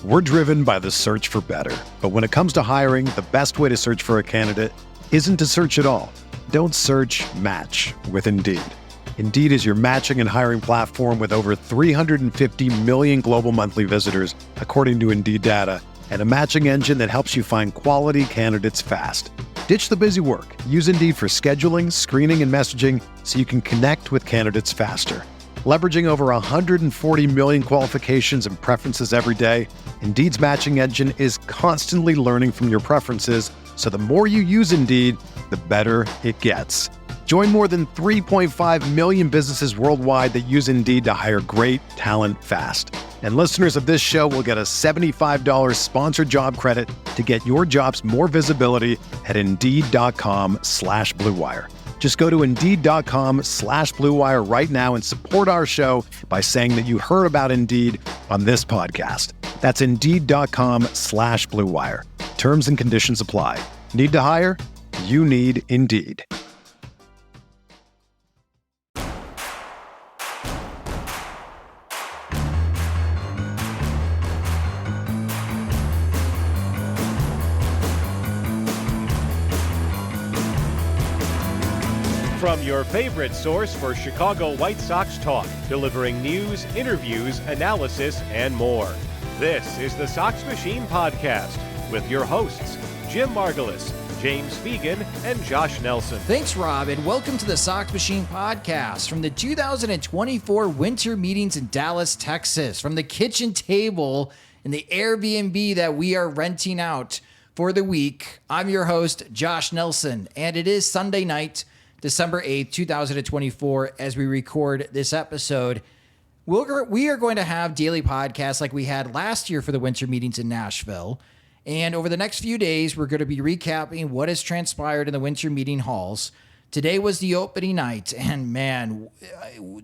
We're driven by the search for better. But when it comes to hiring, the best way to search for a candidate isn't to search at all. Don't search, match with Indeed. Indeed is your matching and hiring platform with over 350 million global monthly visitors, according to Indeed data, and a matching engine that helps you find quality candidates fast. Ditch the busy work. Use Indeed for scheduling, screening, and messaging so you can connect with candidates faster. Leveraging over 140 million qualifications and preferences every day, Indeed's matching engine is constantly learning from your preferences, so the more you use Indeed, the better it gets. Join more than 3.5 million businesses worldwide that use Indeed to hire great talent fast. And listeners of this show will get a $75 sponsored job credit to get your jobs more visibility at Indeed.com/Blue Wire. Just go to Indeed.com/Blue Wire right now and support our show by saying that you heard about Indeed on this podcast. That's Indeed.com/Blue Wire. Terms and conditions apply. Need to hire? You need Indeed. From your favorite source for Chicago White Sox talk, delivering news, interviews, analysis, and more. This is the Sox Machine Podcast with your hosts, Jim Margulis, James Fegan, and Josh Nelson. Thanks, Rob, and welcome to the Sox Machine Podcast from the 2024 winter meetings in Dallas, Texas, from the kitchen table in the Airbnb that we are renting out for the week. I'm your host, Josh Nelson, and it is Sunday night, December 8th, 2024, as we record this episode. We are going to have daily podcasts like we had last year for the winter meetings in Nashville. And over the next few days, we're going to be recapping what has transpired in the winter meeting halls. Today was the opening night, and man,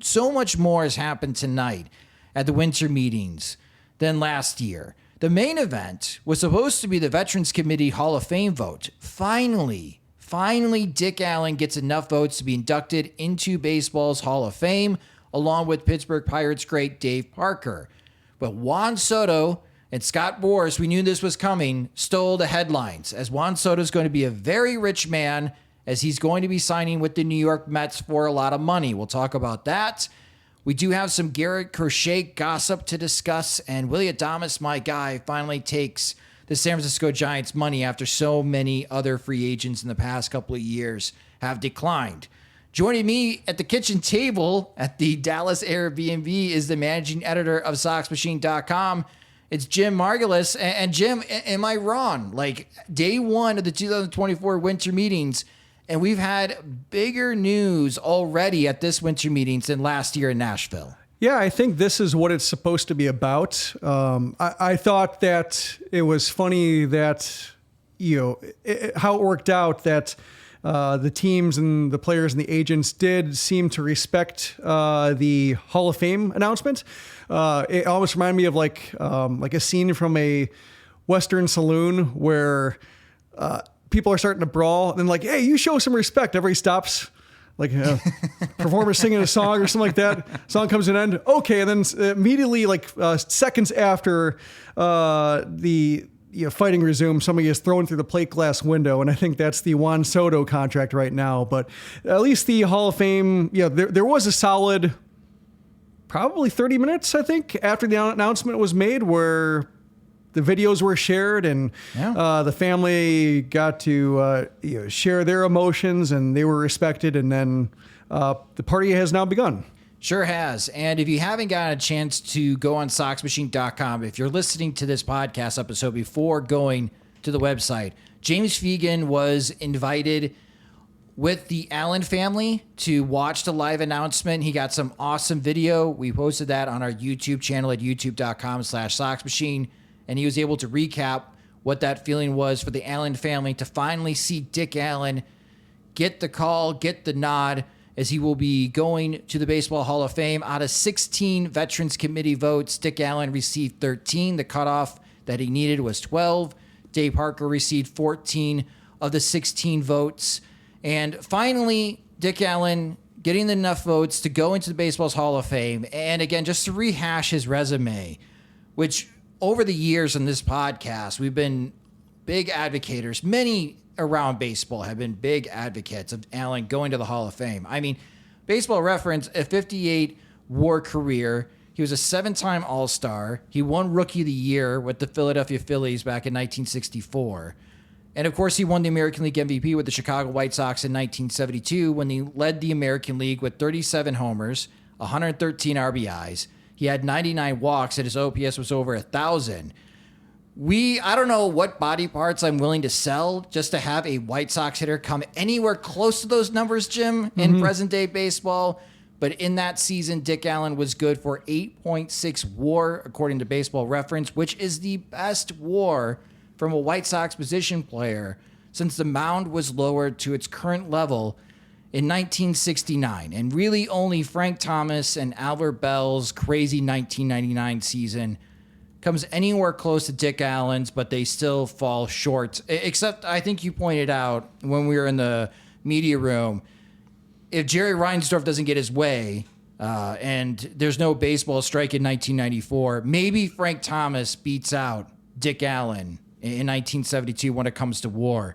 so much more has happened tonight at the winter meetings than last year. The main event was supposed to be the Veterans Committee Hall of Fame vote. Finally, Dick Allen gets enough votes to be inducted into baseball's Hall of Fame, along with Pittsburgh Pirates great Dave Parker. But Juan Soto and Scott Boras, we knew this was coming, stole the headlines, as Juan Soto is going to be a very rich man, as he's going to be signing with the New York Mets for a lot of money. We'll talk about that. We do have some Garrett Crochet gossip to discuss, and Willie Adames, my guy, finally takes the San Francisco Giants money after so many other free agents in the past couple of years have declined. Joining me at the kitchen table at the Dallas Airbnb is the managing editor of SoxMachine.com. It's Jim Margulis. And Jim, am I wrong? Like, day one of the 2024 winter meetings, and we've had bigger news already at this winter meetings than last year in Nashville. Yeah, I think this is what it's supposed to be about. I thought that it was funny that, how it worked out that the teams and the players and the agents did seem to respect the Hall of Fame announcement. It almost reminded me of like a scene from a Western saloon where people are starting to brawl and then like, hey, you show some respect. Everybody stops. Like a performer singing a song or something like that. Song comes to an end. Okay. And then immediately, seconds after the fighting resumes, somebody is thrown through the plate glass window. And I think that's the Juan Soto contract right now. But at least the Hall of Fame, there was a solid probably 30 minutes, I think, after the announcement was made where the videos were shared and the family got to share their emotions and they were respected. And then the party has now begun. Sure has. And if you haven't gotten a chance to go on SoxMachine.com, if you're listening to this podcast episode before going to the website, James Fegan was invited with the Allen family to watch the live announcement. He got some awesome video. We posted that on our YouTube channel at youtube.com/SoxMachine. And he was able to recap what that feeling was for the Allen family to finally see Dick Allen get the call, get the nod, as he will be going to the Baseball Hall of Fame. Out of 16 Veterans Committee votes, Dick Allen received 13. The cutoff that he needed was 12. Dave Parker received 14 of the 16 votes. And finally, Dick Allen getting enough votes to go into the Baseball's Hall of Fame. And again, just to rehash his resume, which over the years on this podcast, we've been big advocators. Many around baseball have been big advocates of Allen going to the Hall of Fame. I mean, Baseball Reference, a 58 WAR career. He was a 7-time All-Star. He won Rookie of the Year with the Philadelphia Phillies back in 1964. And of course, he won the American League MVP with the Chicago White Sox in 1972 when he led the American League with 37 homers, 113 RBIs. He had 99 walks and his OPS was over 1,000. I don't know what body parts I'm willing to sell just to have a White Sox hitter come anywhere close to those numbers, Jim, in present day baseball. But in that season, Dick Allen was good for 8.6 WAR, according to Baseball Reference, which is the best WAR from a White Sox position player since the mound was lowered to its current level in 1969. And really only Frank Thomas and Albert Bell's crazy 1999 season comes anywhere close to Dick Allen's, but they still fall short. Except I think you pointed out when we were in the media room, if Jerry Reinsdorf doesn't get his way and there's no baseball strike in 1994, maybe Frank Thomas beats out Dick Allen in 1972 when it comes to WAR.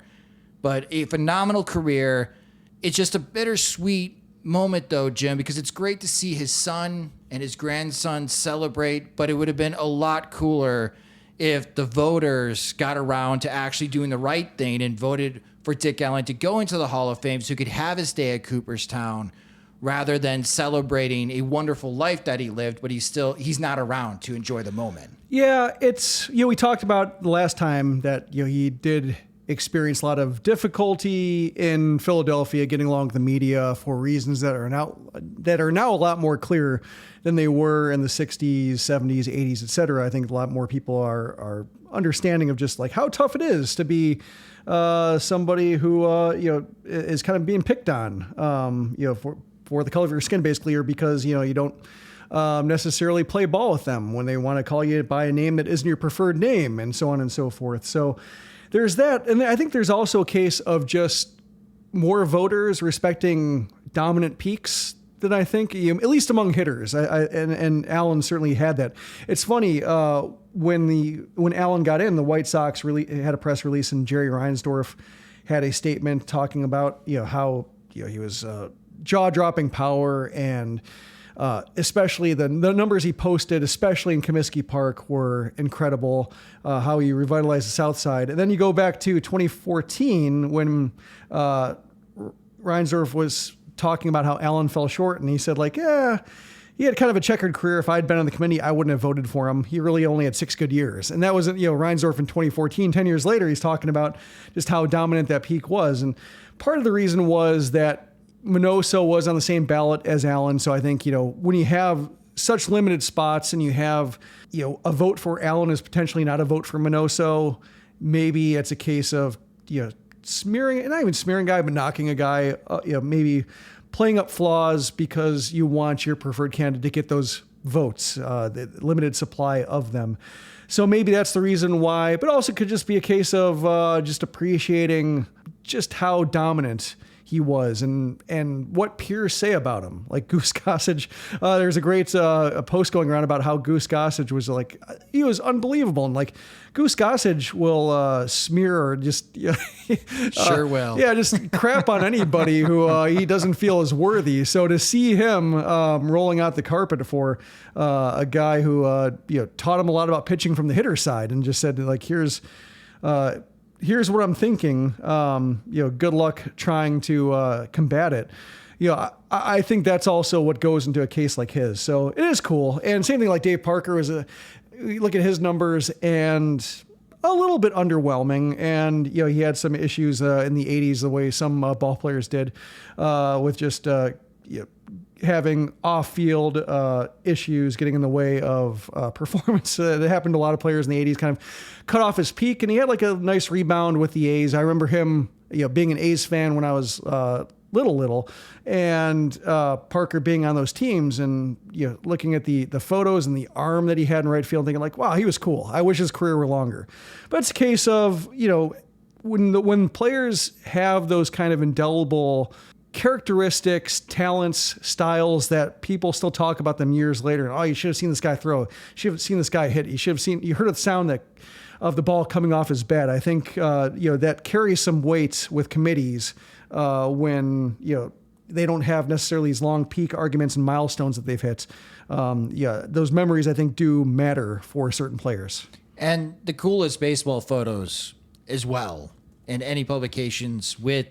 But a phenomenal career. It's just a bittersweet moment, though, Jim, because it's great to see his son and his grandson celebrate, but it would have been a lot cooler if the voters got around to actually doing the right thing and voted for Dick Allen to go into the Hall of Fame so he could have his day at Cooperstown rather than celebrating a wonderful life that he lived, but he's not around to enjoy the moment. Yeah, it's, we talked about the last time that, he did experience a lot of difficulty in Philadelphia getting along with the media for reasons that are now a lot more clear than they were in the 60s, 70s, 80s, et cetera. I think a lot more people are understanding of just like how tough it is to be somebody who is kind of being picked on for the color of your skin, basically, or because you don't necessarily play ball with them when they want to call you by a name that isn't your preferred name, and so on and so forth. So there's that. And I think there's also a case of just more voters respecting dominant peaks than I think, at least among hitters. And Allen certainly had that. It's funny, when Allen got in, the White Sox really had a press release, and Jerry Reinsdorf had a statement talking about, how, he was jaw-dropping power, and especially the numbers he posted, especially in Comiskey Park, were incredible. How he revitalized the South Side. And then you go back to 2014 when Reinsdorf was talking about how Allen fell short, and he said, he had kind of a checkered career. If I'd been on the committee, I wouldn't have voted for him. He really only had 6 good years. And that was, Reinsdorf in 2014. 10 years later, he's talking about just how dominant that peak was. And part of the reason was that Minoso was on the same ballot as Allen. So I think, when you have such limited spots and you have, a vote for Allen is potentially not a vote for Minoso, maybe it's a case of, smearing, not even smearing a guy, but knocking a guy, maybe playing up flaws because you want your preferred candidate to get those votes, the limited supply of them. So maybe that's the reason why, but also could just be a case of just appreciating just how dominant he was and what peers say about him. Like Goose Gossage, there's a great a post going around about how Goose Gossage was he was unbelievable. And Goose Gossage will smear or just sure will. Yeah, just crap on anybody who he doesn't feel is worthy. So to see him rolling out the carpet for a guy who taught him a lot about pitching from the hitter side and just said here's what I'm thinking. Good luck trying to combat it. I think that's also what goes into a case like his. So it is cool. And same thing like Dave Parker you look at his numbers and a little bit underwhelming. And, he had some issues in the 80s, the way some ball players did with just, having off-field issues getting in the way of performance. That happened to a lot of players in the 80s, kind of cut off his peak, and he had a nice rebound with the A's. I remember him, being an A's fan when I was little, and Parker being on those teams and, looking at the photos and the arm that he had in right field, thinking wow, he was cool. I wish his career were longer. But it's a case of, when players have those kind of indelible characteristics, talents, styles that people still talk about them years later. Oh, you should have seen this guy throw. You should have seen this guy hit. You heard the sound of the ball coming off his bat. I think, that carries some weight with committees when, they don't have necessarily these long peak arguments and milestones that they've hit. Those memories, I think, do matter for certain players. And the coolest baseball photos as well in any publications with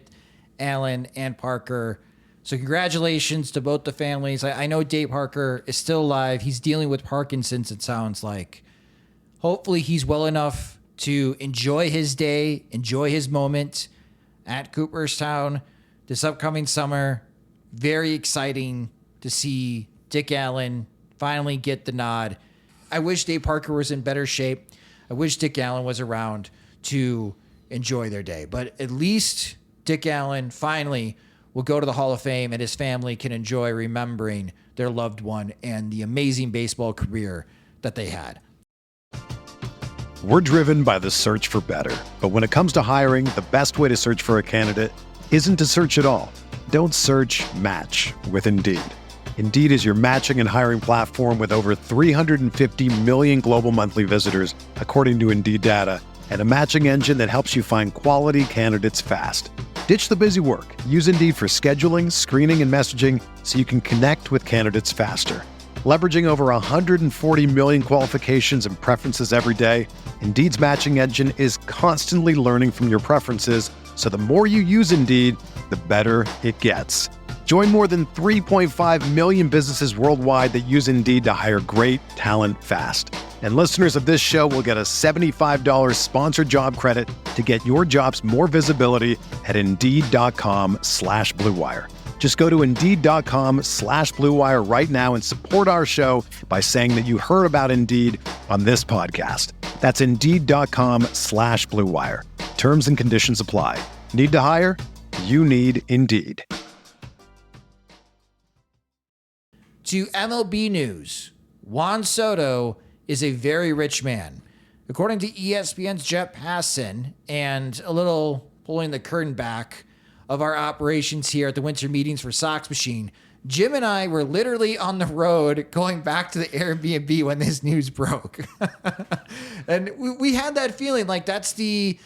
Allen and Parker. So congratulations to both the families. I know Dave Parker is still alive. He's dealing with Parkinson's, it sounds like. Hopefully he's well enough to enjoy his day, enjoy his moment at Cooperstown this upcoming summer. Very exciting to see Dick Allen finally get the nod. I wish Dave Parker was in better shape. I wish Dick Allen was around to enjoy their day. But at least Dick Allen finally will go to the Hall of Fame and his family can enjoy remembering their loved one and the amazing baseball career that they had. We're driven by the search for better. But when it comes to hiring, the best way to search for a candidate isn't to search at all. Don't search, match with Indeed. Indeed is your matching and hiring platform with over 350 million global monthly visitors, according to Indeed data, and a matching engine that helps you find quality candidates fast. Ditch the busy work. Use Indeed for scheduling, screening, and messaging so you can connect with candidates faster. Leveraging over 140 million qualifications and preferences every day, Indeed's matching engine is constantly learning from your preferences, so the more you use Indeed, the better it gets. Join more than 3.5 million businesses worldwide that use Indeed to hire great talent fast. And listeners of this show will get a $75 sponsored job credit to get your jobs more visibility at Indeed.com/Blue Wire. Just go to Indeed.com/Blue Wire right now and support our show by saying that you heard about Indeed on this podcast. That's Indeed.com/Blue Wire. Terms and conditions apply. Need to hire? You need Indeed. To MLB news, Juan Soto is a very rich man. According to ESPN's Jeff Passan, and a little pulling the curtain back of our operations here at the winter meetings for Sox Machine, Jim and I were literally on the road going back to the Airbnb when this news broke. And we had that feeling like that's the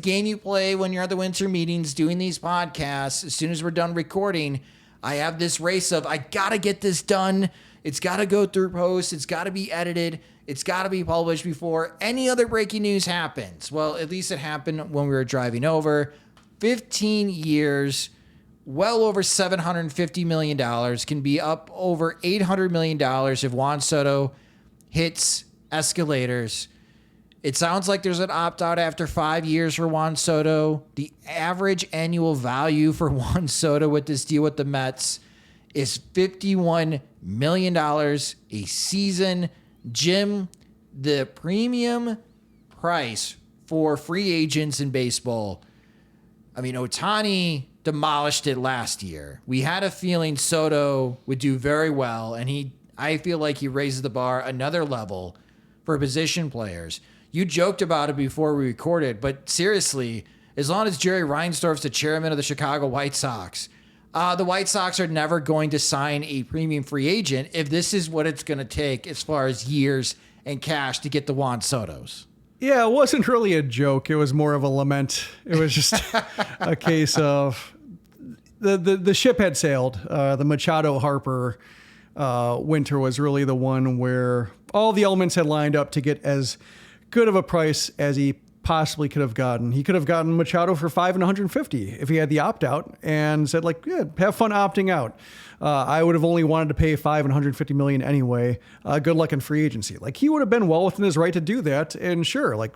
game you play when you're at the winter meetings doing these podcasts. As soon as we're done recording, I have this race of, I got to get this done. It's got to go through post. It's got to be edited. It's got to be published before any other breaking news happens. Well, at least it happened when we were driving over. 15 years, well over $750 million, can be up over $800 million if Juan Soto hits escalators. It sounds like there's an opt-out after 5 years for Juan Soto. The average annual value for Juan Soto with this deal with the Mets is $51 million a season. Jim, the premium price for free agents in baseball, I mean, Ohtani demolished it last year. We had a feeling Soto would do very well, and I feel like he raises the bar another level for position players. You joked about it before we recorded, but seriously, as long as Jerry Reinsdorf's the chairman of the Chicago White Sox, the White Sox are never going to sign a premium free agent if this is what it's going to take as far as years and cash to get the Juan Sotos. Yeah, it wasn't really a joke. It was more of a lament. It was just a case of the ship had sailed. The Machado Harper winter was really the one where all the elements had lined up to get as good of a price as he possibly could have gotten. He could have gotten Machado for $5 and $150 if he had the opt-out and said, like, yeah, have fun opting out. I would have only wanted to pay $5 and $150 million anyway. Good luck in free agency. Like, he would have been well within his right to do that. And sure, like,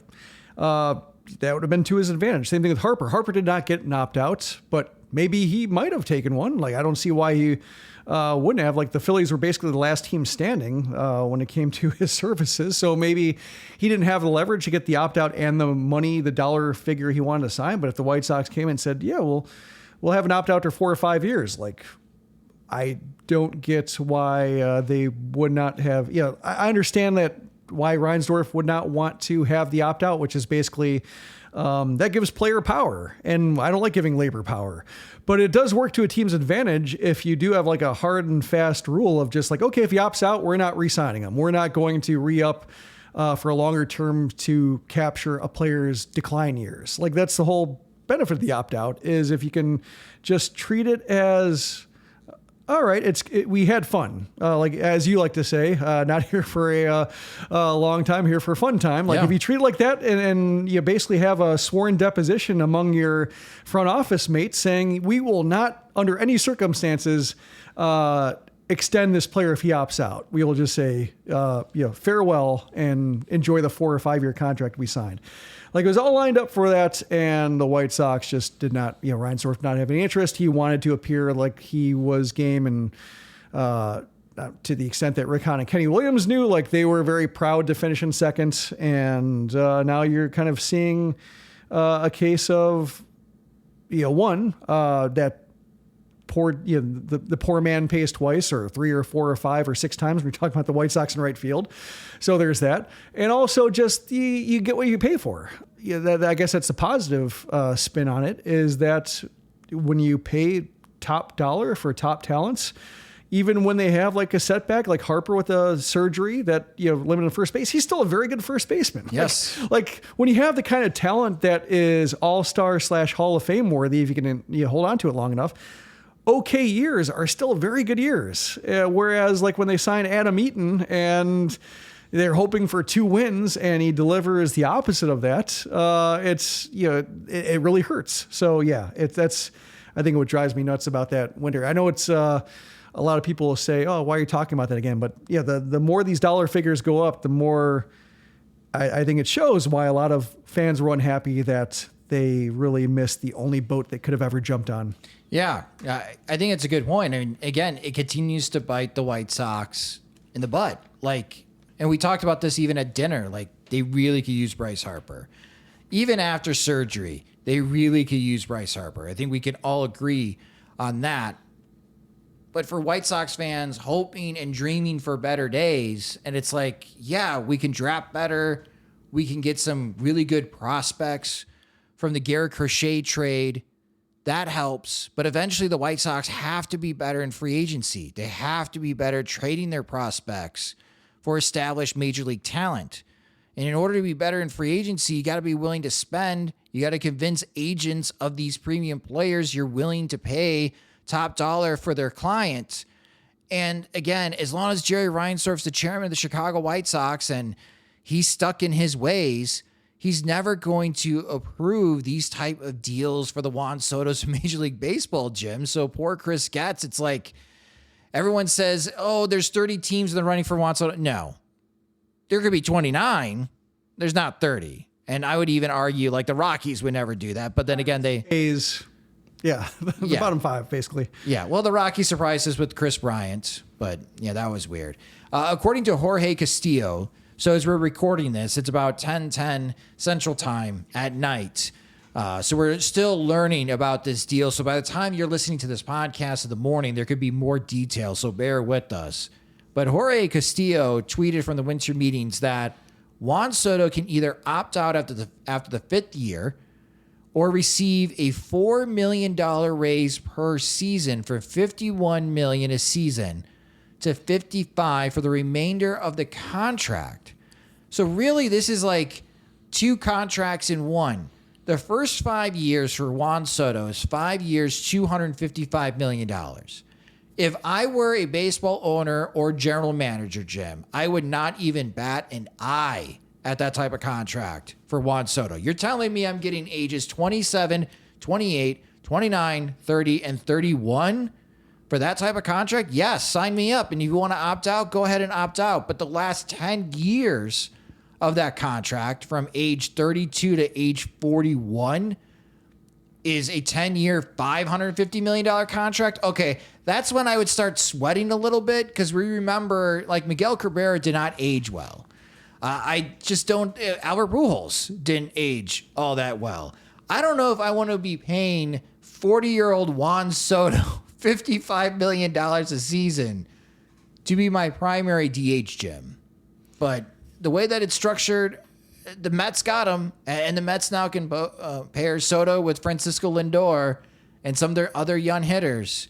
that would have been to his advantage. Same thing with Harper. Harper did not get an opt-out, but maybe he might have taken one. Like, I don't see why he wouldn't have. Like, the Phillies were basically the last team standing when it came to his services. So maybe he didn't have the leverage to get the opt-out and the money, the dollar figure he wanted to sign. But if the White Sox came and said, yeah, we'll have an opt-out for 4 or 5 years, like, I don't get why they would not have. I understand that why Reinsdorf would not want to have the opt-out, which is basically that gives player power. And I don't like giving labor power. But it does work to a team's advantage if you do have like a hard and fast rule of just like, okay, if he opts out, we're not re-signing him. We're not going to re-up for a longer term to capture a player's decline years. Like that's the whole benefit of the opt-out, is if you can just treat it as, all right, we had fun. Like, as you like to say, not here for a long time, here for a fun time. Like, if you treat it like that and you basically have a sworn deposition among your front office mates saying, we will not, under any circumstances, extend this player if he opts out. We will just say, farewell and enjoy the 4 or 5 year contract we signed. Like, it was all lined up for that, and the White Sox just did not, Reinsdorf did not have any interest. He wanted to appear like he was game, and to the extent that Rick Hahn and Kenny Williams knew, like, they were very proud to finish in second, and now you're kind of seeing a case of, that poor, the poor man pays twice, or 3 or 4 or 5 or 6 times. We're talking about the White Sox in right field. So there's that. And also just you get what you pay for. I guess that's the positive spin on it, is that when you pay top dollar for top talents, even when they have like a setback, like Harper with a surgery that, limited first base, he's still a very good first baseman. Yes. Like when you have the kind of talent that is all-star / Hall of Fame worthy, if you can hold on to it long enough, okay years are still very good years. Whereas like when they sign Adam Eaton and they're hoping for 2 wins and he delivers the opposite of that, it really hurts. So yeah, that's, I think what drives me nuts about that winter. I know it's, a lot of people will say, oh, why are you talking about that again? But yeah, the more these dollar figures go up, the more I think it shows why a lot of fans were unhappy that they really missed the only boat they could have ever jumped on. Yeah, I think it's a good point. I mean, again, it continues to bite the White Sox in the butt. Like, and we talked about this even at dinner. Like, they really could use Bryce Harper. Even after surgery, they really could use Bryce Harper. I think we can all agree on that. But for White Sox fans hoping and dreaming for better days, and it's like, yeah, we can draft better. We can get some really good prospects from the Garrett Crochet trade. That helps, but eventually the White Sox have to be better in free agency. They have to be better trading their prospects for established major league talent. And in order to be better in free agency, you got to be willing to spend. You got to convince agents of these premium players you're willing to pay top dollar for their clients. And again, as long as Jerry Reinsdorf's the chairman of the Chicago White Sox and he's stuck in his ways, he's never going to approve these type of deals for the Juan Sotos of Major League Baseball, Jim. So poor Chris Getz, it's like everyone says, oh, there's 30 teams in the running for Juan Soto. No, there could be 29. There's not 30. And I would even argue like the Rockies would never do that. But then again, the bottom 5, basically. Yeah, well, the Rockies surprised us with Chris Bryant, but yeah, that was weird. According to Jorge Castillo, so as we're recording this, it's about 10:10 Central Time at night. So we're still learning about this deal. So by the time you're listening to this podcast in the morning, there could be more details. So bear with us. But Jorge Castillo tweeted from the winter meetings that Juan Soto can either opt out after the 5th year or receive a $4 million raise per season from $51 million a season to $55 for the remainder of the contract. So really, this is like 2 contracts in one. The first 5 years for Juan Soto is 5 years, $255 million. If I were a baseball owner or general manager, Jim, I would not even bat an eye at that type of contract for Juan Soto. You're telling me I'm getting ages 27, 28, 29, 30, and 31 for that type of contract? Yes, sign me up. And if you want to opt out, go ahead and opt out. But the last 10 years of that contract from age 32 to age 41 is a 10-year, $550 million contract. Okay, that's when I would start sweating a little bit because we remember, like, Miguel Cabrera did not age well. I just don't. Albert Pujols didn't age all that well. I don't know if I want to be paying 40-year-old Juan Soto $55 million a season to be my primary DH, Jim. But the way that it's structured, the Mets got him, and the Mets now can pair Soto with Francisco Lindor and some of their other young hitters.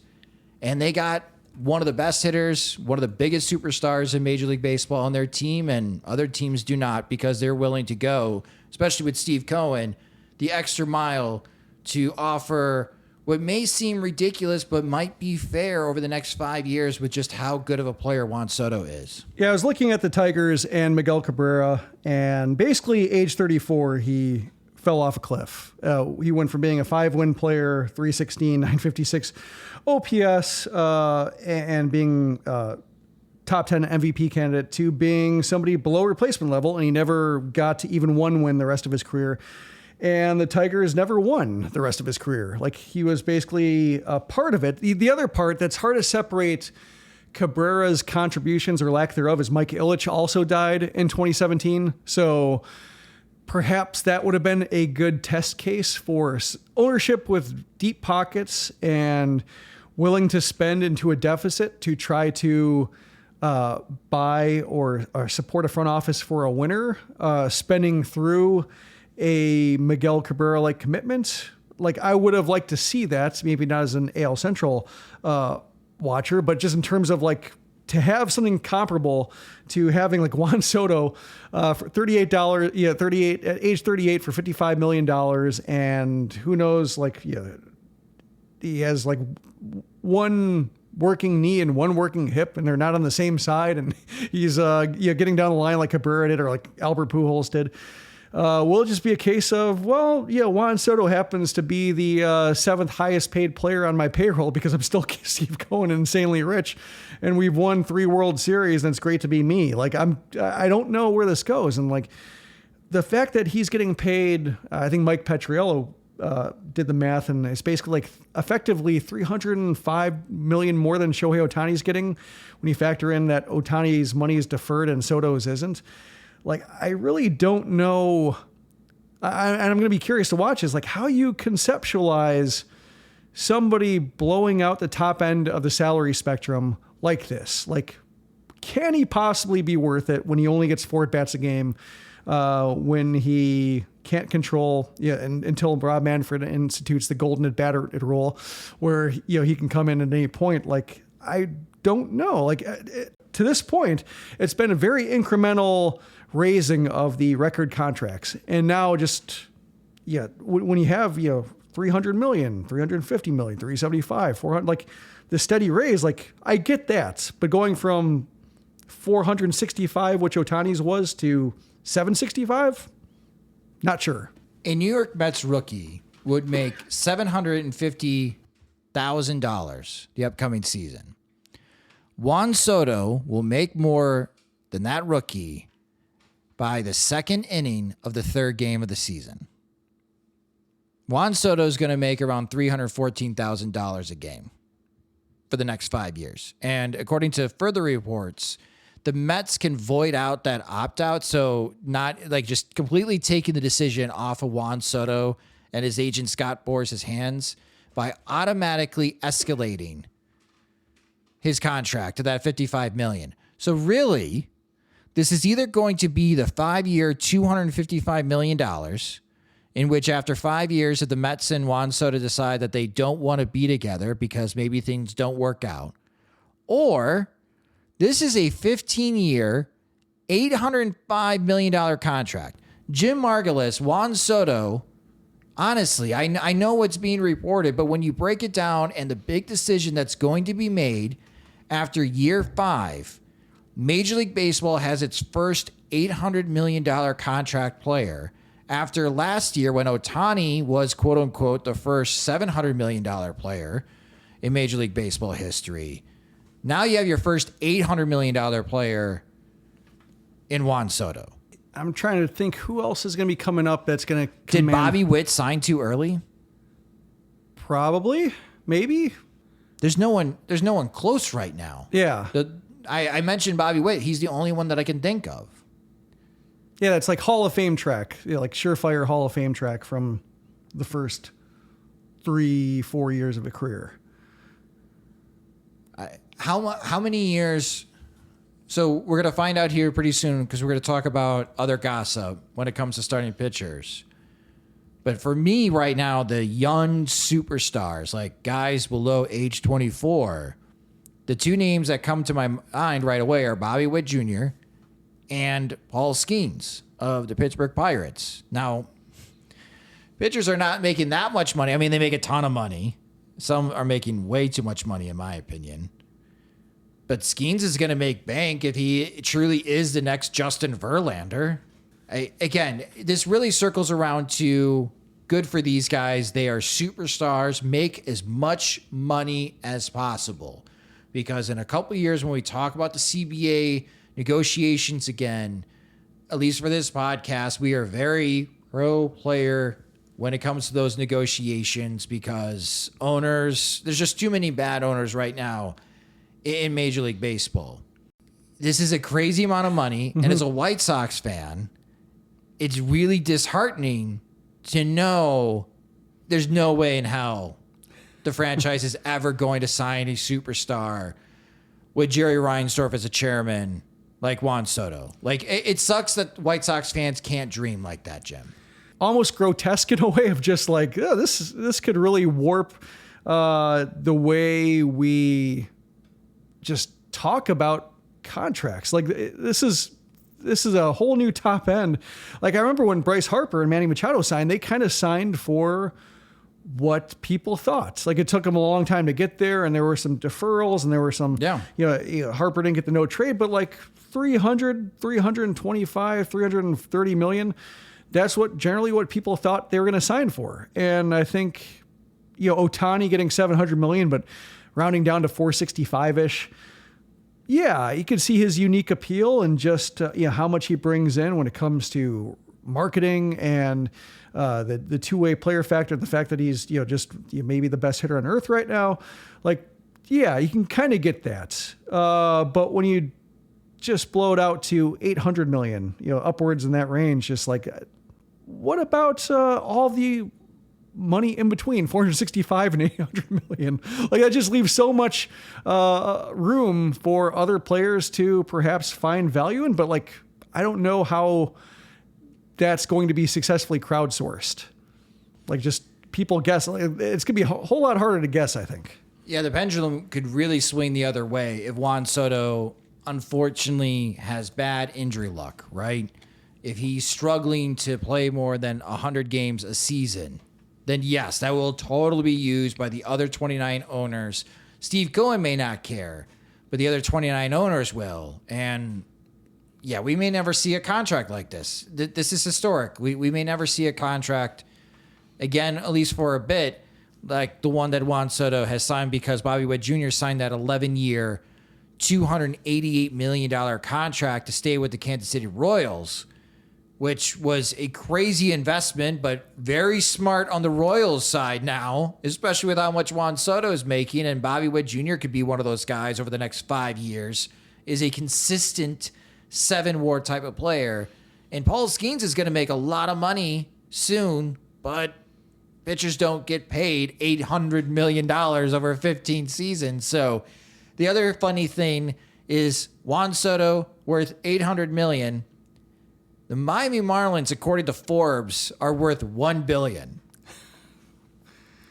And they got one of the best hitters, one of the biggest superstars in Major League Baseball on their team, and other teams do not because they're willing to go, especially with Steve Cohen, the extra mile to offer what may seem ridiculous but might be fair over the next 5 years with just how good of a player Juan Soto is. Yeah, I was looking at the Tigers and Miguel Cabrera, and basically age 34, he fell off a cliff. He went from being a 5-win player, 316, 956 OPS, and being top 10 MVP candidate, to being somebody below replacement level, and he never got to even 1 win the rest of his career. And the Tigers never won the rest of his career. Like, he was basically a part of it. The other part that's hard to separate Cabrera's contributions or lack thereof is Mike Ilitch also died in 2017. So perhaps that would have been a good test case for ownership with deep pockets and willing to spend into a deficit to try to buy or support a front office for a winner, spending through a Miguel Cabrera-like commitment. Like, I would have liked to see that, maybe not as an AL Central watcher, but just in terms of like to have something comparable to having like Juan Soto for $38, 38 at age 38 for $55 million. And who knows, like, he has like one working knee and one working hip, and they're not on the same side. And he's getting down the line like Cabrera did or like Albert Pujols did. Will it just be a case of, well, Juan Soto happens to be the 7th highest paid player on my payroll because I'm still Steve Cohen and insanely rich, and we've won 3 World Series, and it's great to be me. Like, I don't know where this goes. And like, the fact that he's getting paid, I think Mike Petriello did the math, and it's basically like effectively $305 million more than Shohei Ohtani's getting when you factor in that Ohtani's money is deferred and Soto's isn't. Like, I really don't know. And I'm going to be curious to watch is like how you conceptualize somebody blowing out the top end of the salary spectrum like this. Like, can he possibly be worth it when he only gets 4 at-bats a game, when he can't control, until Rob Manfred institutes the golden at-bat rule where, he can come in at any point. Like, I don't know. Like, to this point, it's been a very incremental raising of the record contracts. And now just, when you have, 300 million, 350 million, 375, 400, like the steady raise, like I get that, but going from 465, which Ohtani's was, to 765, not sure. A New York Mets rookie would make $750,000 the upcoming season. Juan Soto will make more than that rookie by the 2nd inning of the 3rd game of the season. Juan Soto is going to make around $314,000 a game for the next 5 years. And according to further reports, the Mets can void out that opt-out, so not like just completely taking the decision off of Juan Soto and his agent Scott Boras' hands by automatically escalating his contract to that $55 million. So really, this is either going to be the 5-year, $255 million, in which after 5 years, if the Mets and Juan Soto decide that they don't want to be together because maybe things don't work out, or this is a 15-year, $805 million contract. Jim Margulis, Juan Soto, honestly, I know what's being reported, but when you break it down and the big decision that's going to be made after year 5, Major League Baseball has its first $800 million contract player after last year when Ohtani was, quote unquote, the first $700 million player in Major League Baseball history. Now you have your first $800 million player in Juan Soto. I'm trying to think who else is going to be coming up that's going to Did Bobby Witt sign too early? Probably, maybe. There's no one close right now. Yeah. I mentioned Bobby Witt. He's the only one that I can think of. Yeah, it's like Hall of Fame track, like surefire Hall of Fame track from the first 3-4 years of a career. How many years? So we're going to find out here pretty soon because we're going to talk about other gossip when it comes to starting pitchers. But for me right now, the young superstars, like guys below age 24, the two names that come to my mind right away are Bobby Witt Jr. and Paul Skeens of the Pittsburgh Pirates. Now, pitchers are not making that much money. I mean, they make a ton of money. Some are making way too much money, in my opinion. But Skeens is going to make bank if he truly is the next Justin Verlander. Again, this really circles around to good for these guys. They are superstars. Make as much money as possible. Because in a couple of years, when we talk about the CBA negotiations again, at least for this podcast, we are very pro-player when it comes to those negotiations because owners, there's just too many bad owners right now in Major League Baseball. This is a crazy amount of money, and as a White Sox fan, it's really disheartening to know there's no way in hell the franchise is ever going to sign a superstar with Jerry Reinsdorf as a chairman like Juan Soto. Like, it sucks that White Sox fans can't dream like that, Jim. Almost grotesque in a way of just like, oh, this could really warp the way we just talk about contracts. Like, this is a whole new top end. Like, I remember when Bryce Harper and Manny Machado signed, they kind of signed for what people thought. Like, it took them a long time to get there, and there were some deferrals, and there were some, Harper didn't get the no trade, but like 325, 330 million. That's generally what people thought they were going to sign for. And I think, Ohtani getting 700 million, but rounding down to 465-ish. Yeah, you could see his unique appeal and just how much he brings in when it comes to marketing and the two-way player factor, the fact that he's maybe the best hitter on earth right now. Like, yeah, you can kind of get that. But when you just blow it out to 800 million, upwards in that range, just like, what about all the money in between 465 and 800 million? Like, that just leaves so much room for other players to perhaps find value in. But like, I don't know how that's going to be successfully crowdsourced. Like, just people guess. It's going to be a whole lot harder to guess, I think. Yeah, the pendulum could really swing the other way if Juan Soto unfortunately has bad injury luck, right? If he's struggling to play more than 100 games a season, then yes, that will totally be used by the other 29 owners. Steve Cohen may not care, but the other 29 owners will. And yeah, we may never see a contract like this. This is historic. We may never see a contract again, at least for a bit, like the one that Juan Soto has signed, because Bobby Witt Jr. signed that 11-year, $288 million contract to stay with the Kansas City Royals, which was a crazy investment, but very smart on the Royals side now, especially with how much Juan Soto is making. And Bobby Witt Jr. could be one of those guys over the next 5 years, is a consistent 7-WAR type of player. And Paul Skeens is going to make a lot of money soon, but pitchers don't get paid $800 million over 15 seasons. So the other funny thing is Juan Soto worth $800 million. The Miami Marlins, according to Forbes, are worth $1 billion.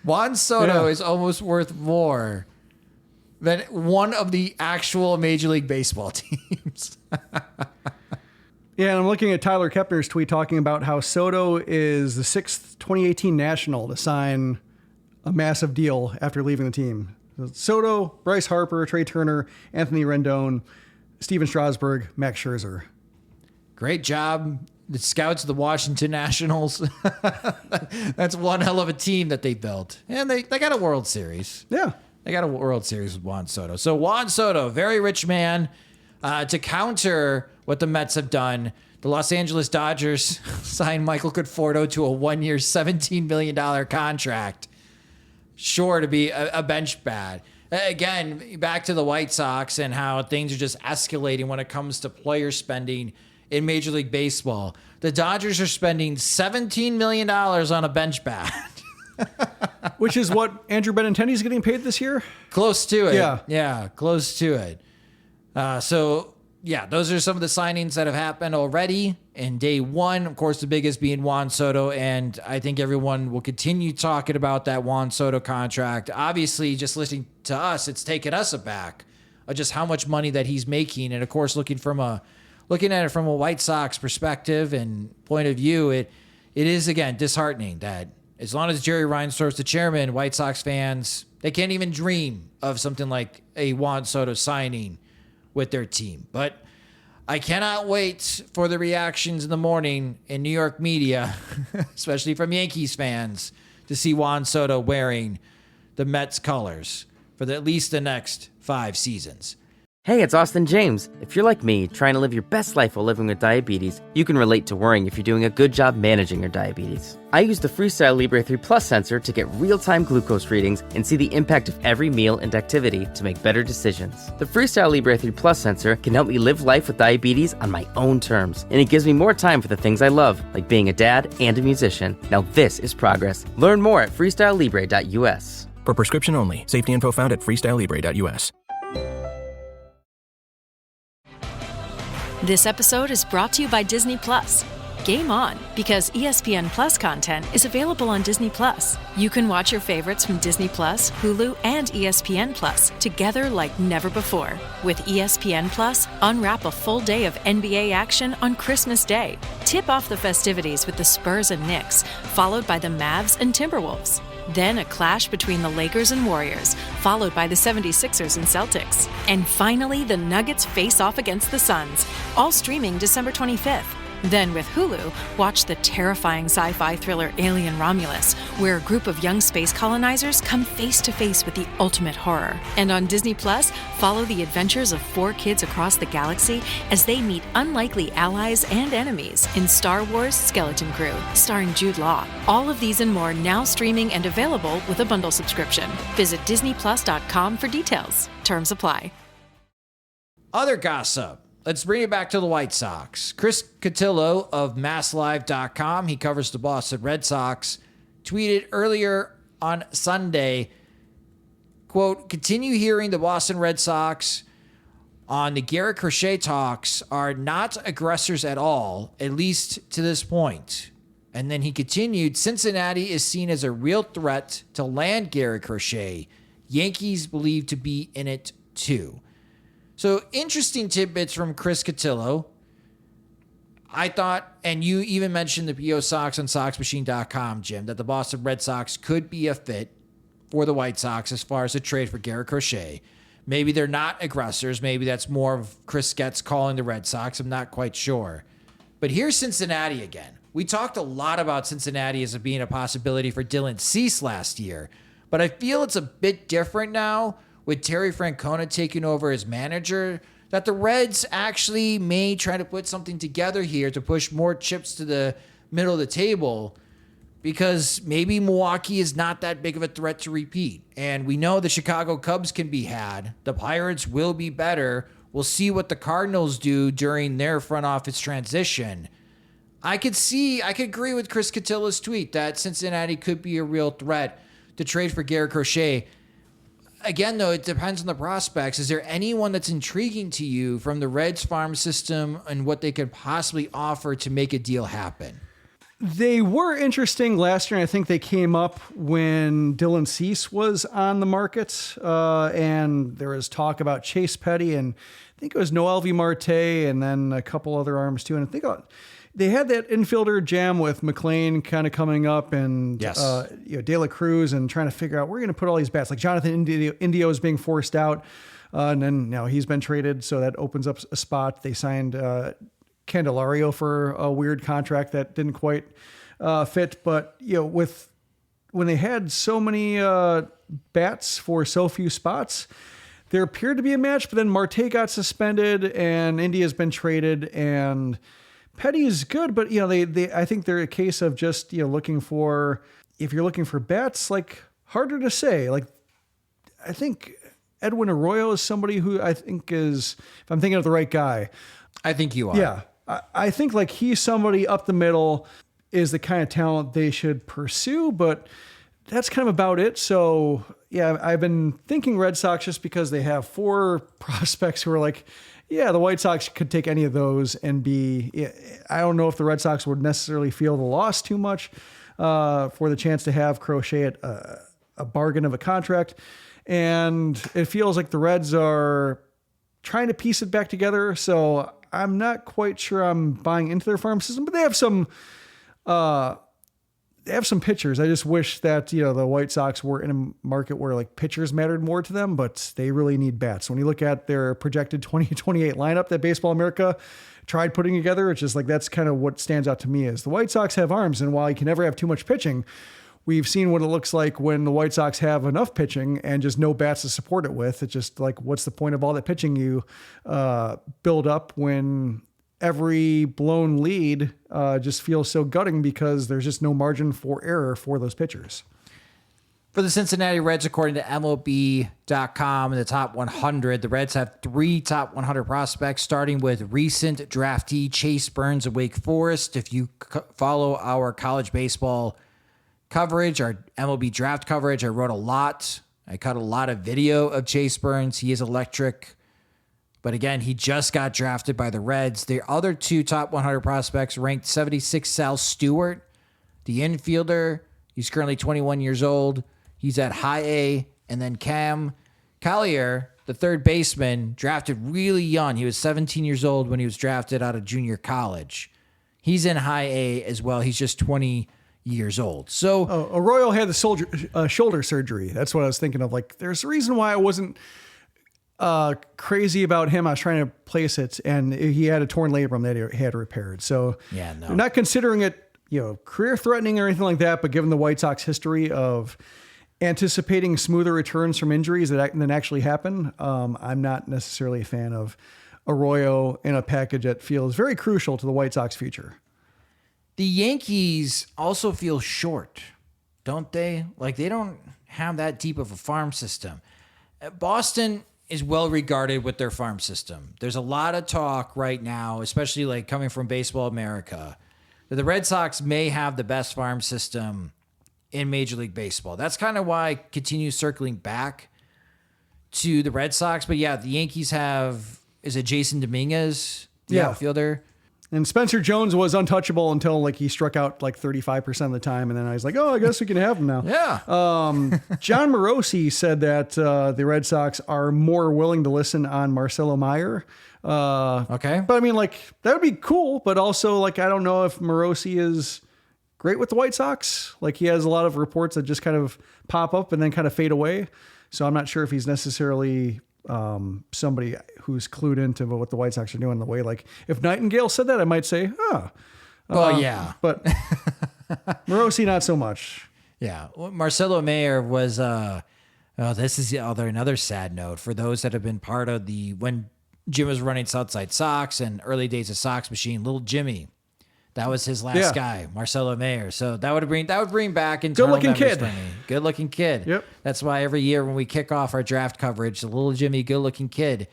Juan Soto is almost worth more than one of the actual Major League Baseball teams. Yeah, and I'm looking at Tyler Kepner's tweet talking about how Soto is the 6th 2018 National to sign a massive deal after leaving the team. Soto, Bryce Harper, Trey Turner, Anthony Rendon, Steven Strasburg, Max Scherzer. Great job, the scouts of the Washington Nationals. That's one hell of a team that they built. And they got a World Series. Yeah. They got a World Series with Juan Soto. So Juan Soto, very rich man. To counter what the Mets have done, the Los Angeles Dodgers signed Michael Conforto to a 1-year, $17 million contract. Sure to be a bench bat. Again, back to the White Sox and how things are just escalating when it comes to player spending in Major League Baseball. The Dodgers are spending $17 million on a bench bat. Which is what Andrew Benintendi is getting paid this year? Close to it. Yeah. Yeah, close to it. So yeah, those are some of the signings that have happened already. And day one, of course, the biggest being Juan Soto. And I think everyone will continue talking about that Juan Soto contract. Obviously, just listening to us, it's taken us aback of just how much money that he's making. And of course, looking at it from a White Sox perspective and point of view, it is, again, disheartening that as long as Jerry Reinsdorf's the chairman, White Sox fans, they can't even dream of something like a Juan Soto signing with their team. But I cannot wait for the reactions in the morning in New York media, especially from Yankees fans, to see Juan Soto wearing the Mets colors for at least the next 5 seasons. Hey, it's Austin James. If you're like me, trying to live your best life while living with diabetes, you can relate to worrying if you're doing a good job managing your diabetes. I use the Freestyle Libre 3 Plus sensor to get real-time glucose readings and see the impact of every meal and activity to make better decisions. The Freestyle Libre 3 Plus sensor can help me live life with diabetes on my own terms, and it gives me more time for the things I love, like being a dad and a musician. Now this is progress. Learn more at freestylelibre.us. For prescription only. Safety info found at freestylelibre.us. This episode is brought to you by Disney Plus. Game on, because ESPN Plus content is available on Disney Plus. You can watch your favorites from Disney Plus, Hulu, and ESPN Plus together like never before. With ESPN Plus, unwrap a full day of NBA action on Christmas Day. Tip off the festivities with the Spurs and Knicks, followed by the Mavs and Timberwolves. Then a clash between the Lakers and Warriors, followed by the 76ers and Celtics. And finally, the Nuggets face off against the Suns, all streaming December 25th. Then with Hulu, watch the terrifying sci-fi thriller Alien Romulus, where a group of young space colonizers come face to face with the ultimate horror. And on Disney Plus, follow the adventures of 4 kids across the galaxy as they meet unlikely allies and enemies in Star Wars: Skeleton Crew, starring Jude Law. All of these and more now streaming and available with a bundle subscription. Visit disneyplus.com for details. Terms apply. Other gossip. Let's bring it back to the White Sox. Chris Cotillo of MassLive.com, he covers the Boston Red Sox, tweeted earlier on Sunday, quote, continue hearing the Boston Red Sox on the Garrett Crochet talks are not aggressors at all, at least to this point. And then he continued, Cincinnati is seen as a real threat to land Garrett Crochet. Yankees believe to be in it too. So interesting tidbits from Chris Cotillo. I thought, and you even mentioned the PO Sox on SoxMachine.com, Jim, that the Boston Red Sox could be a fit for the White Sox as far as a trade for Garrett Crochet. Maybe they're not aggressors. Maybe that's more of Chris Getz calling the Red Sox. I'm not quite sure. But here's Cincinnati again. We talked a lot about Cincinnati as being a possibility for Dylan Cease last year, but I feel it's a bit different now with Terry Francona taking over as manager, that the Reds actually may try to put something together here to push more chips to the middle of the table, because maybe Milwaukee is not that big of a threat to repeat. And we know the Chicago Cubs can be had. The Pirates will be better. We'll see what the Cardinals do during their front office transition. I could agree with Chris Cotillo's tweet that Cincinnati could be a real threat to trade for Garrett Crochet. Again, though, it depends on the prospects. Is there anyone that's intriguing to you from the Reds farm system and what they could possibly offer to make a deal happen? They were interesting last year. I think they came up when Dylan Cease was on the market, and there was talk about Chase Petty, and I think it was Noel V. Marte, and then a couple other arms too. And I think they had that infielder jam with McLean kind of coming up, and yes. De La Cruz, and trying to figure out where we're going to put all these bats. Like Jonathan Indio is being forced out, and then now he's been traded, so that opens up a spot. They signed Candelario for a weird contract that didn't quite fit, but when they had so many bats for so few spots, there appeared to be a match. But then Marte got suspended, and India's been traded, and Petty is good, but I think they're a case of just looking for, if you're looking for bats, like harder to say. Like I think Edwin Arroyo is somebody who I think is, if I'm thinking of the right guy. I think you are. Yeah, I think like he's somebody up the middle is the kind of talent they should pursue, but that's kind of about it. So yeah, I've been thinking Red Sox just because they have 4 prospects who are like, yeah, the White Sox could take any of those and I don't know if the Red Sox would necessarily feel the loss too much for the chance to have Crochet at a bargain of a contract. And it feels like the Reds are trying to piece it back together. So I'm not quite sure I'm buying into their farm system, but they have some pitchers. I just wish that, the White Sox were in a market where like pitchers mattered more to them, but they really need bats. When you look at their projected 2028 lineup that Baseball America tried putting together, it's just like, that's kind of what stands out to me is the White Sox have arms. And while you can never have too much pitching, we've seen what it looks like when the White Sox have enough pitching and just no bats to support it with. It's just like, what's the point of all that pitching you build up when every blown lead just feels so gutting because there's just no margin for error for those pitchers. For the Cincinnati Reds, according to MLB.com, in the top 100, the Reds have 3 top 100 prospects, starting with recent draftee Chase Burns of Wake Forest. If you follow our college baseball coverage, our MLB draft coverage, I wrote a lot. I cut a lot of video of Chase Burns. He is electric. But again, he just got drafted by the Reds. The other 2 top 100 prospects ranked 76, Sal Stewart, the infielder. He's currently 21 years old. He's at high A. And then Cam Collier, the third baseman, drafted really young. He was 17 years old when he was drafted out of junior college. He's in high A as well. He's just 20 years old. So Arroyo had the shoulder surgery. That's what I was thinking of. Like, there's a reason why I wasn't crazy about him. I was trying to place it, and he had a torn labrum that he had repaired. So yeah, no. I'm not considering it, career threatening or anything like that. But given the White Sox history of anticipating smoother returns from injuries than actually happen, I'm not necessarily a fan of Arroyo in a package that feels very crucial to the White Sox future. The Yankees also feel short, don't they? Like, they don't have that deep of a farm system. Boston is well regarded with their farm system. There's a lot of talk right now, especially like coming from Baseball America, that the Red Sox may have the best farm system in Major League Baseball. That's kind of why I continue circling back to the Red Sox. But yeah, the Yankees is it Jason Dominguez, the outfielder? And Spencer Jones was untouchable until like he struck out like 35% of the time. And then I was like, oh, I guess we can have him now. Yeah. John Morosi said that the Red Sox are more willing to listen on Marcelo Meyer. Okay. But I mean, like, that would be cool. But also, like, I don't know if Morosi is great with the White Sox. Like, he has a lot of reports that just kind of pop up and then kind of fade away. So I'm not sure if he's necessarily somebody who's clued into what the White Sox are doing. The way, like, if Nightingale said that, I might say, yeah. But Morosi, not so much. Yeah. Well, Marcelo Mayer was, this is another sad note for those that have been part of when Jim was running Southside Sox and early days of Sox Machine, Little Jimmy. That was his last guy, Marcelo Mayer. So that would bring back internal good-looking memories kid for me. Good-looking kid. Yep. That's why every year when we kick off our draft coverage, the Little Jimmy, good-looking kid.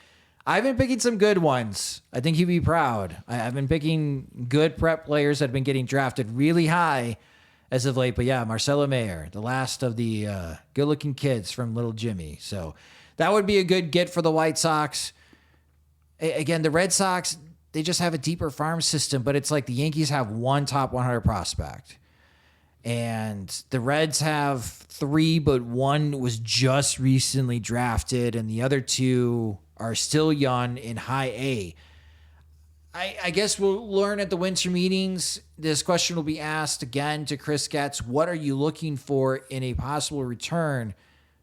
I've been picking some good ones. I think he'd be proud. I've been picking good prep players that have been getting drafted really high as of late. But yeah, Marcelo Mayer, the last of the good-looking kids from Little Jimmy. So that would be a good get for the White Sox. Again, the Red Sox, they just have a deeper farm system, but it's like the Yankees have 1 top 100 prospect. And the Reds have 3, but 1 was just recently drafted, and the other 2 are still young in high A. I guess we'll learn at the winter meetings. This question will be asked again to Chris Getz. What are you looking for in a possible return,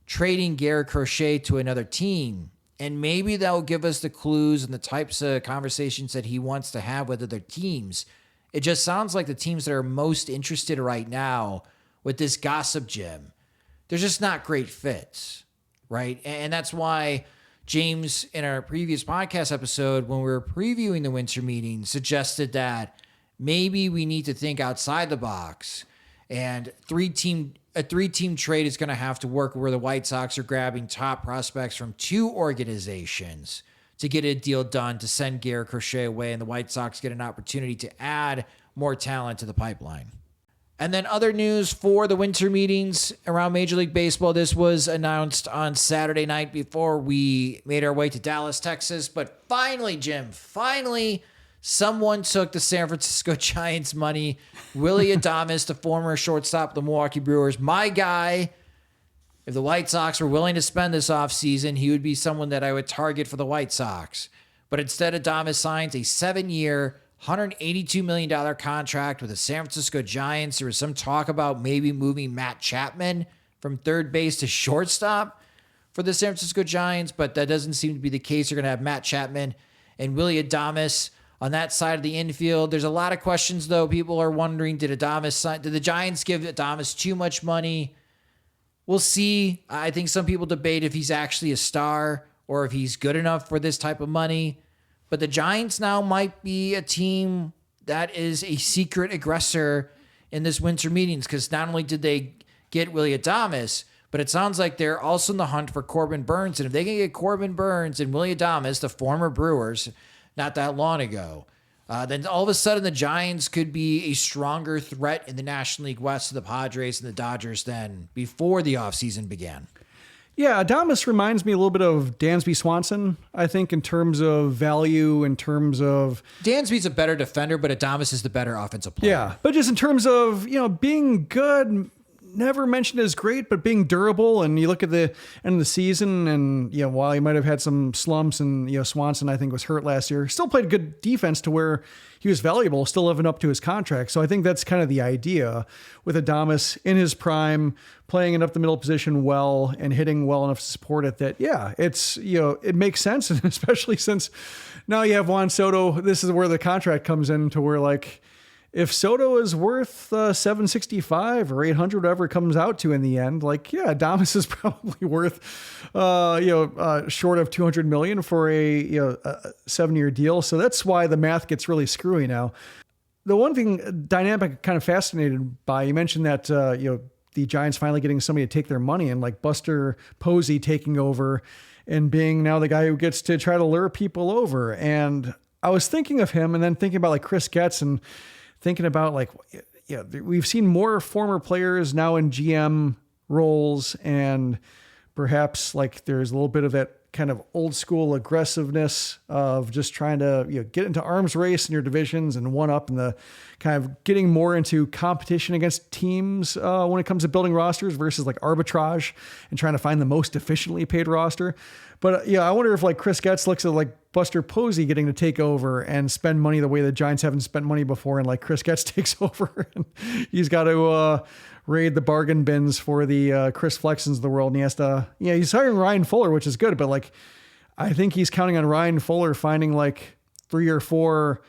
trading Garrett Crochet to another team? And maybe that will give us the clues and the types of conversations that he wants to have with other teams. It just sounds like the teams that are most interested right now with this gossip gym, they're just not great fits, right? And that's why James, in our previous podcast episode, when we were previewing the winter meeting, suggested that maybe we need to think outside the box, and a three-team trade is going to have to work where the White Sox are grabbing top prospects from 2 organizations to get a deal done to send Garrett Crochet away, and the White Sox get an opportunity to add more talent to the pipeline. And then other news for the winter meetings around Major League Baseball. This was announced on Saturday night before we made our way to Dallas, Texas. But finally, Jim, someone took the San Francisco Giants money. Willy Adames, the former shortstop of the Milwaukee Brewers, my guy. If the White Sox were willing to spend this offseason, he would be someone that I would target for the White Sox. But instead, Adames signs a 7-year, $182 million contract with the San Francisco Giants. There was some talk about maybe moving Matt Chapman from third base to shortstop for the San Francisco Giants, but that doesn't seem to be the case. You're going to have Matt Chapman and Willy Adames on that side of the infield. There's a lot of questions, though. People are wondering, did the Giants give Adames too much money? We'll see. I think some people debate if he's actually a star or if he's good enough for this type of money. But the Giants now might be a team that is a secret aggressor in this winter meetings, because not only did they get Willy Adames, but it sounds like they're also in the hunt for Corbin Burns. And if they can get Corbin Burns and Willy Adames, the former Brewers, not that long ago, then all of a sudden the Giants could be a stronger threat in the National League West to the Padres and the Dodgers than before the offseason began. Yeah, Adames reminds me a little bit of Dansby Swanson, I think, in terms of value, in terms of... Dansby's a better defender, but Adames is the better offensive player. Yeah, but just in terms of, being good, never mentioned as great, but being durable. And you look at the end of the season, and, while he might have had some slumps, and, Swanson, I think, was hurt last year, still played good defense to where he was valuable, still living up to his contract. So I think that's kind of the idea with Adames in his prime, playing in up the middle position well and hitting well enough to support it, that, it's, it makes sense. And especially since now you have Juan Soto, this is where the contract comes in, to where, like, if Soto is worth $765 or $800, whatever it comes out to in the end, Adames is probably worth, short of $200 million for a 7-year deal. So that's why the math gets really screwy now. The one thing dynamic kind of fascinated by, you mentioned that the Giants finally getting somebody to take their money, and like Buster Posey taking over and being now the guy who gets to try to lure people over. And I was thinking of him, and then thinking about like Chris Getz, and thinking about we've seen more former players now in GM roles, and perhaps there's a little bit of that kind of old school aggressiveness of just trying to get into arms race in your divisions and one up, and the kind of getting more into competition against teams when it comes to building rosters versus arbitrage and trying to find the most efficiently paid roster. But I wonder if Chris Getz looks at Buster Posey getting to take over and spend money the way the Giants haven't spent money before, and Chris Getz takes over and he's got to raid the bargain bins for the Chris Flexens of the world, and he has to, he's hiring Ryan Fuller, which is good, but I think he's counting on Ryan Fuller finding 3 or 4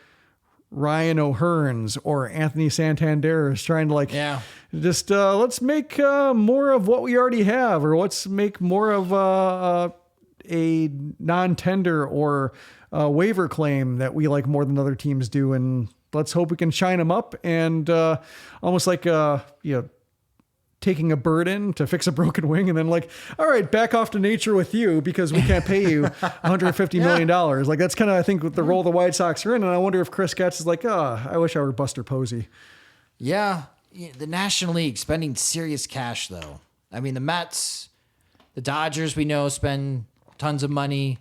Ryan O'Hearns or Anthony Santander's, trying to just let's make more of what we already have, or let's make more of a non-tender or waiver claim that we like more than other teams do, and let's hope we can shine them up, and almost taking a bird in to fix a broken wing, and then all right, back off to nature with you because we can't pay you $150 million. That's kind of, I think, the role the White Sox are in. And I wonder if Chris Getz is I wish I were Buster Posey. Yeah. The National League spending serious cash, though. I mean, the Mets, the Dodgers, we know, spend tons of money.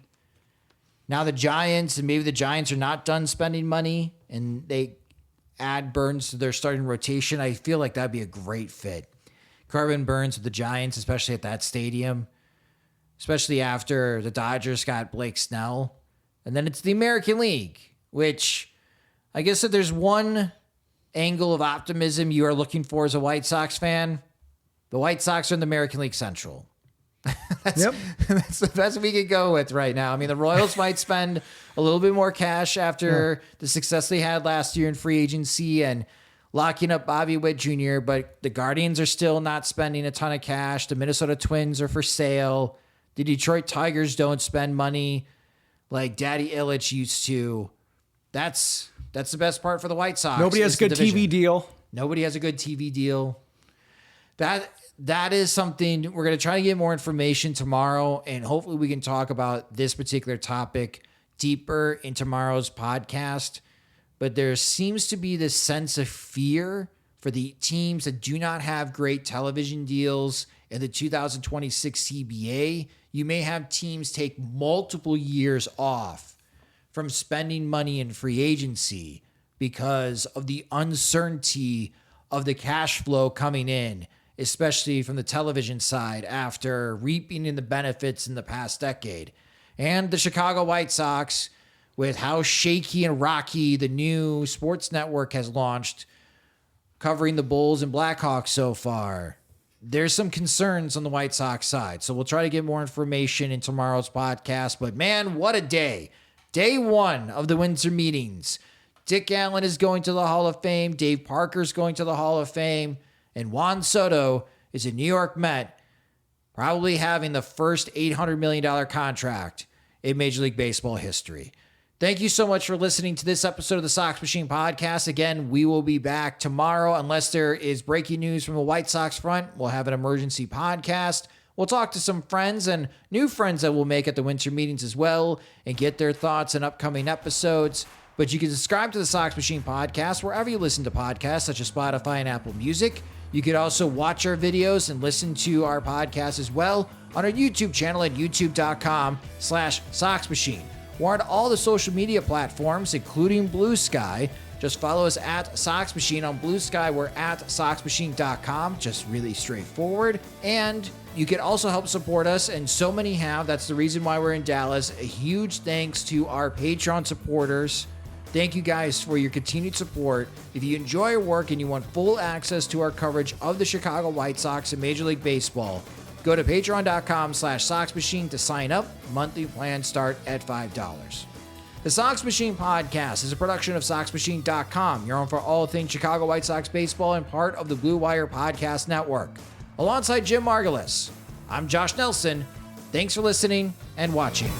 Now the Giants, and maybe the Giants are not done spending money and they add Burns to their starting rotation. I feel like that'd be a great fit. Corbin Burns with the Giants, especially at that stadium, especially after the Dodgers got Blake Snell. And then it's the American League, which I guess if there's one angle of optimism you are looking for as a White Sox fan, the White Sox are in the American League Central. That's the best we could go with right now. I mean, the Royals might spend a little bit more cash after the success they had last year in free agency and locking up Bobby Witt Jr., but the Guardians are still not spending a ton of cash. The Minnesota Twins are for sale. The Detroit Tigers don't spend money like Daddy Illich used to. That's the best part for the White Sox. Nobody has a good TV deal. Nobody has a good TV deal. That is something we're going to try to get more information tomorrow, and hopefully we can talk about this particular topic deeper in tomorrow's podcast. But there seems to be this sense of fear for the teams that do not have great television deals in the 2026 CBA, you may have teams take multiple years off from spending money in free agency because of the uncertainty of the cash flow coming in, especially from the television side after reaping in the benefits in the past decade. And the Chicago White Sox, with how shaky and rocky the new sports network has launched, covering the Bulls and Blackhawks so far, there's some concerns on the White Sox side. So we'll try to get more information in tomorrow's podcast. But man, what a day. Day one of the winter meetings. Dick Allen is going to the Hall of Fame. Dave Parker's going to the Hall of Fame. And Juan Soto is a New York Met, probably having the first $800 million contract in Major League Baseball history. Thank you so much for listening to this episode of the Sox Machine Podcast. Again, we will be back tomorrow. Unless there is breaking news from the White Sox front, we'll have an emergency podcast. We'll talk to some friends and new friends that we'll make at the winter meetings as well and get their thoughts on upcoming episodes. But you can subscribe to the Sox Machine Podcast wherever you listen to podcasts, such as Spotify and Apple Music. You can also watch our videos and listen to our podcast as well on our YouTube channel at youtube.com/SoxMachine. We're on all the social media platforms, including Blue Sky. Just follow us at Sox Machine on Blue Sky. We're at SoxMachine.com. Just really straightforward. And you can also help support us, and so many have. That's the reason why we're in Dallas. A huge thanks to our Patreon supporters. Thank you guys for your continued support. If you enjoy our work and you want full access to our coverage of the Chicago White Sox and Major League Baseball, go to patreon.com/SoxMachine to sign up. Monthly plans start at $5. The Sox Machine Podcast is a production of SoxMachine.com, your home for all things Chicago White Sox baseball and part of the Blue Wire Podcast Network. Alongside Jim Margulis, I'm Josh Nelson. Thanks for listening and watching.